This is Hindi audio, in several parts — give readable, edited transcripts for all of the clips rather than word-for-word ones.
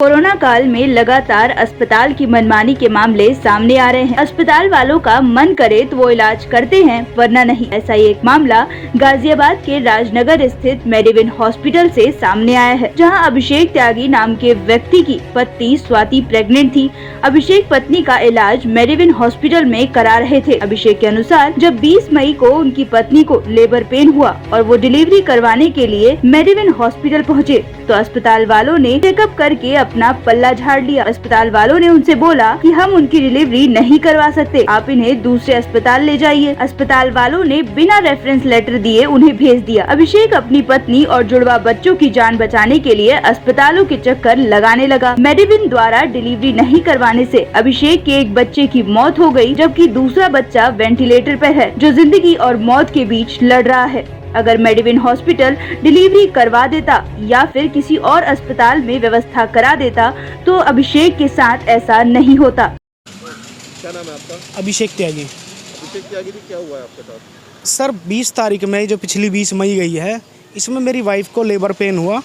कोरोना काल में लगातार अस्पताल की मनमानी के मामले सामने आ रहे हैं। अस्पताल वालों का मन करे तो वो इलाज करते हैं, वरना नहीं। ऐसा ही एक मामला गाजियाबाद के राजनगर स्थित मेडिविन हॉस्पिटल से सामने आया है, जहां अभिषेक त्यागी नाम के व्यक्ति की पत्नी स्वाति प्रेग्नेंट थी। अभिषेक पत्नी का इलाज मेडिविन हॉस्पिटल में करा रहे थे। अभिषेक के अनुसार जब 20 मई को उनकी पत्नी को लेबर पेन हुआ और वो डिलीवरी करवाने के लिए मेडिविन हॉस्पिटल पहुँचे, तो अस्पताल वालों ने चेकअप करके अपना पल्ला झाड़ लिया। अस्पताल वालों ने उनसे बोला कि हम उनकी डिलीवरी नहीं करवा सकते, आप इन्हें दूसरे अस्पताल ले जाइए। अस्पताल वालों ने बिना रेफरेंस लेटर दिए उन्हें भेज दिया। अभिषेक अपनी पत्नी और जुड़वा बच्चों की जान बचाने के लिए अस्पतालों के चक्कर लगाने लगा। मेडिविन द्वारा डिलीवरी नहीं करवाने से अभिषेक के एक बच्चे की मौत हो गई, जबकि दूसरा बच्चा वेंटिलेटर पर है, जो जिंदगी और मौत के बीच लड़ रहा है। अगर मेडिविन हॉस्पिटल डिलीवरी करवा देता या फिर किसी और अस्पताल में व्यवस्था करा देता तो अभिषेक के साथ ऐसा नहीं होता। क्या नाम है आपका? अभिषेक त्यागी। अभिषेक त्यागी जी, क्या हुआ है आपके साथ? सर 20 तारीख में जो पिछली 20 मई गई है, इसमें मेरी वाइफ को लेबर पेन हुआ।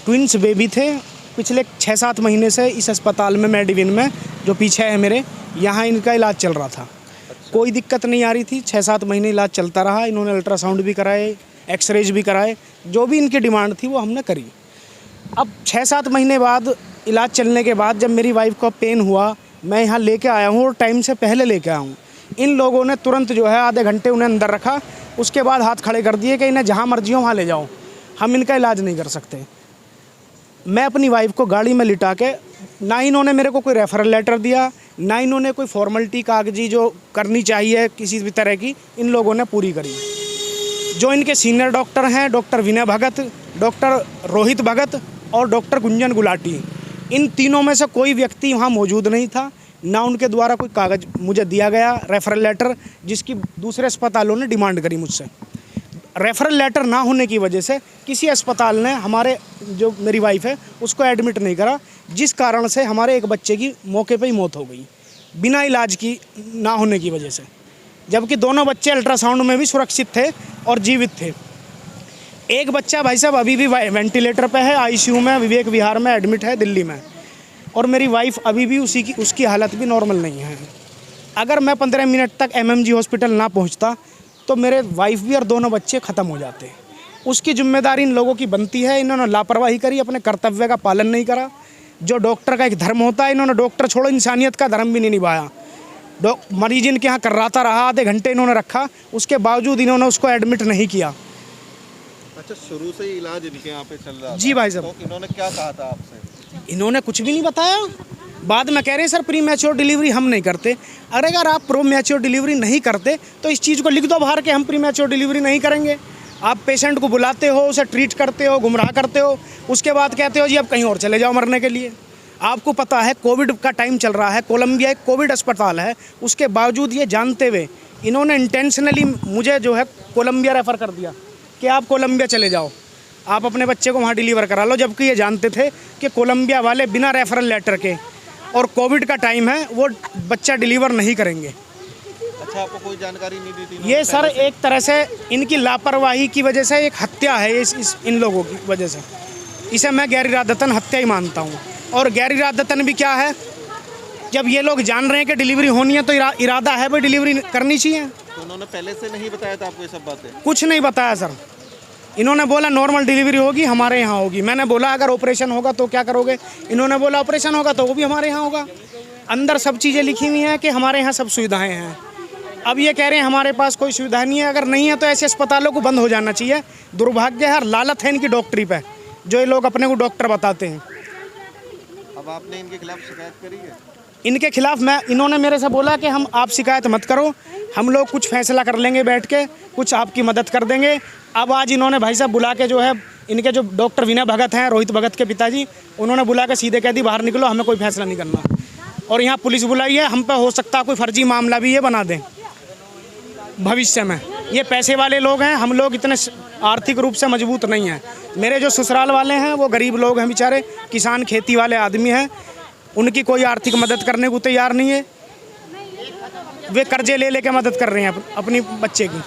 ट्विंस बेबी थे। पिछले 6-7 महीने से इस अस्पताल में मेडिविन में जो पीछे है मेरे, यहाँ इनका इलाज चल रहा था। कोई दिक्कत नहीं आ रही थी। 6-7 महीने इलाज चलता रहा। इन्होंने अल्ट्रासाउंड भी कराए, एक्सरेज भी कराए, जो भी इनकी डिमांड थी वो हमने करी। अब 6-7 महीने बाद इलाज चलने के बाद जब मेरी वाइफ को पेन हुआ, मैं यहाँ लेके आया हूँ और टाइम से पहले लेके आया हूँ। इन लोगों ने तुरंत जो है आधे घंटे उन्हें अंदर रखा, उसके बाद हाथ खड़े कर दिए कि इन्हें जहाँ मर्जी हो वहाँ ले जाओ, हम इनका इलाज नहीं कर सकते। मैं अपनी वाइफ को गाड़ी में लिटा के, ना इन्होंने मेरे को कोई रेफरल लेटर दिया, ना इन्होंने कोई फॉर्मेलिटी कागजी जो करनी चाहिए किसी भी तरह की, इन लोगों ने पूरी करी। जो इनके सीनियर डॉक्टर हैं, डॉक्टर विनय भगत, डॉक्टर रोहित भगत और डॉक्टर गुंजन गुलाटी, इन तीनों में से कोई व्यक्ति वहाँ मौजूद नहीं था। ना उनके द्वारा कोई कागज़ मुझे दिया गया, रेफरल लेटर, जिसकी दूसरे अस्पतालों ने डिमांड करी मुझसे। रेफरल लेटर ना होने की वजह से किसी अस्पताल ने हमारे जो मेरी वाइफ है उसको एडमिट नहीं करा, जिस कारण से हमारे एक बच्चे की मौके पे ही मौत हो गई बिना इलाज की ना होने की वजह से, जबकि दोनों बच्चे अल्ट्रासाउंड में भी सुरक्षित थे और जीवित थे। एक बच्चा भाई साहब अभी भी वेंटिलेटर पे है, आईसीयू में विवेक विहार में एडमिट है दिल्ली में, और मेरी वाइफ अभी भी उसकी हालत भी नॉर्मल नहीं है। अगर मैं 15 मिनट तक एमएमजी हॉस्पिटल ना पहुँचता तो मेरे वाइफ भी और दोनों बच्चे ख़त्म हो जाते। उसकी जिम्मेदारी इन लोगों की बनती है। इन्होंने लापरवाही करी, अपने कर्तव्य का पालन नहीं करा। जो डॉक्टर का एक धर्म होता है, इन्होंने डॉक्टर छोड़ो इंसानियत का धर्म भी नहीं निभाया। मरीज इनके यहाँ कर्राता रहा, आधे घंटे इन्होंने रखा, उसके बावजूद इन्होंने उसको एडमिट नहीं किया। अच्छा, शुरू से ही इलाज इनके यहाँ पे चल रहा जी था। भाई साहब। तो इन्होंने क्या कहा था आपसे? इन्होंने कुछ भी नहीं बताया। बाद में कह रहे हैं सर प्री मैच्योर डिलीवरी हम नहीं करते। अरे अगर आप प्री मैच्योर डिलीवरी नहीं करते तो इस चीज़ को लिख दो बाहर के हम प्री मैच्योर डिलीवरी नहीं करेंगे। आप पेशेंट को बुलाते हो, उसे ट्रीट करते हो, गुमराह करते हो, उसके बाद कहते हो जी अब कहीं और चले जाओ मरने के लिए। आपको पता है कोविड का टाइम चल रहा है, कोलंबिया एक कोविड अस्पताल है, उसके बावजूद ये जानते हुए इन्होंने इंटेंशनली मुझे जो है कोलंबिया रेफ़र कर दिया कि आप कोलंबिया चले जाओ, आप अपने बच्चे को वहाँ डिलीवर करा लो, जबकि ये जानते थे कि कोलंबिया वाले बिना रेफरल लेटर के और कोविड का टाइम है वो बच्चा डिलीवर नहीं करेंगे। अच्छा, आपको कोई जानकारी नहीं दी थी? ये सर एक तरह से इनकी लापरवाही की वजह से एक हत्या है इन लोगों की वजह से। इसे मैं गैर इरादतन हत्या ही मानता हूँ। और गैर इरादतन भी क्या है, जब ये लोग जान रहे हैं कि डिलीवरी होनी है तो इरादा है भाई डिलीवरी करनी चाहिए। तो उन्होंने पहले से नहीं बताया था आपको ये सब बातें? कुछ नहीं बताया सर। इन्होंने बोला नॉर्मल डिलीवरी होगी, हमारे यहाँ होगी। मैंने बोला अगर ऑपरेशन होगा तो क्या करोगे? इन्होंने बोला ऑपरेशन होगा तो वो भी हमारे यहाँ होगा। अंदर सब चीज़ें लिखी हुई हैं कि हमारे यहाँ सब सुविधाएं हैं। अब ये कह रहे हैं हमारे पास कोई सुविधा नहीं है। अगर नहीं है तो ऐसे अस्पतालों को बंद हो जाना चाहिए। दुर्भाग्य है, लालत है इनकी डॉक्टरी पे, जो ये लोग अपने को डॉक्टर बताते हैं। अब आपने इनके खिलाफ शिकायत करी है? इनके खिलाफ इन्होंने मेरे से बोला कि हम आप शिकायत मत करो, हम लोग कुछ फैसला कर लेंगे बैठ के, कुछ आपकी मदद कर देंगे। अब आज इन्होंने भाई साहब बुला के जो है इनके जो डॉक्टर विनय भगत हैं, रोहित भगत के पिताजी, उन्होंने बुला के सीधे कह दी बाहर निकलो, हमें कोई फैसला नहीं करना। और यहाँ पुलिस बुलाई है, हम पे हो सकता है कोई फर्जी मामला भी ये बना दें भविष्य में। ये पैसे वाले लोग हैं, हम लोग इतने आर्थिक रूप से मजबूत नहीं हैं। मेरे जो ससुराल वाले हैं वो गरीब लोग हैं बेचारे, किसान खेती वाले आदमी हैं, उनकी कोई आर्थिक मदद करने को तैयार नहीं है। वे कर्जे ले लेके मदद कर रहे हैं अपनी बच्चे की।